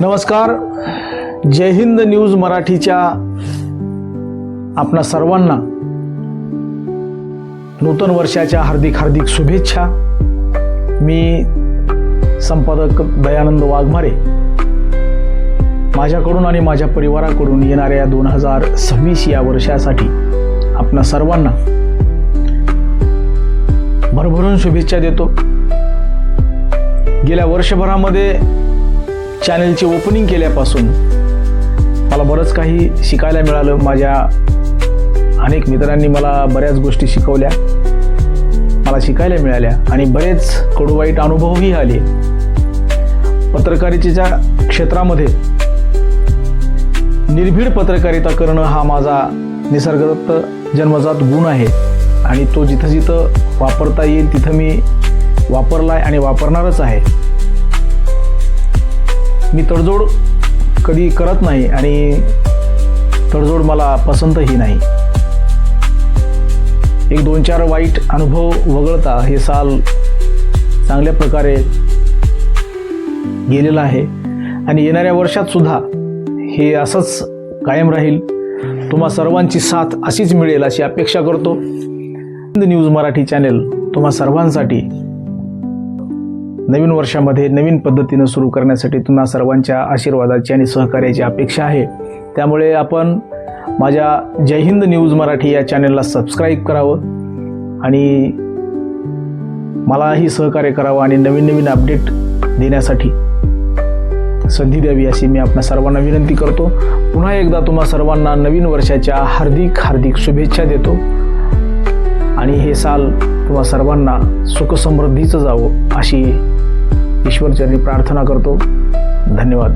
नमस्कार. जय हिंद न्यूज मराठीच्या आपणा सर्वांना नूतन वर्षाच्या हार्दिक शुभेच्छा. मी संपादक दयानंद वाघमारे माझ्याकडून आणि माझ्या परिवाराकडून येणाऱ्या 2026 या वर्षासाठी आपणा सर्वांना भरभरून शुभेच्छा देतो. गेल्या वर्षभरामध्ये चॅनलचे ओपनिंग केल्यापासून मला बरंच काही शिकायला मिळालं. माझ्या अनेक मित्रांनी मला बऱ्याच गोष्टी शिकवल्या, मला शिकायला मिळाल्या आणि बरेच कडूवाईट अनुभवही आले. पत्रकारितेच्या क्षेत्रामध्ये निर्भीड पत्रकारिता करणं हा माझा निसर्गदत्त जन्मजात गुण आहे आणि तो जिथं जिथं वापरता येईल तिथं मी वापरलाय आणि वापरणारच आहे. मी तडजोड कधी करत नाही आणि तडजोड मला पसंतही नाही. एक 2-4 वाईट अनुभव वगळता हे साल चांगल्या प्रकारे गेलेलं आहे आणि येणाऱ्या वर्षात सुद्धा हे असंच कायम राहील. तुम्हा सर्वांची साथ अशीच मिळेल अशी अपेक्षा करतो. हिंद न्यूज मराठी चॅनेल तुम्हा सर्वांसाठी नवीन वर्षामध्ये नवीन पद्धतीनं सुरू करण्यासाठी तुम्हा सर्वांच्या आशीर्वादाची आणि सहकार्याची अपेक्षा आहे. त्यामुळे आपण माझ्या जय हिंद न्यूज मराठी या चॅनेलला सबस्क्राईब करावं आणि मलाही सहकार्य करावं आणि नवीन अपडेट देण्यासाठी संधी द्यावी अशी मी आपल्या सर्वांना विनंती करतो. पुन्हा एकदा तुम्हा सर्वांना नवीन वर्षाच्या हार्दिक शुभेच्छा देतो आणि हे साल तुम्हा सर्वांना सुख समृद्धीचं जावं अशी ईश्वरचरणी प्रार्थना करतो. धन्यवाद.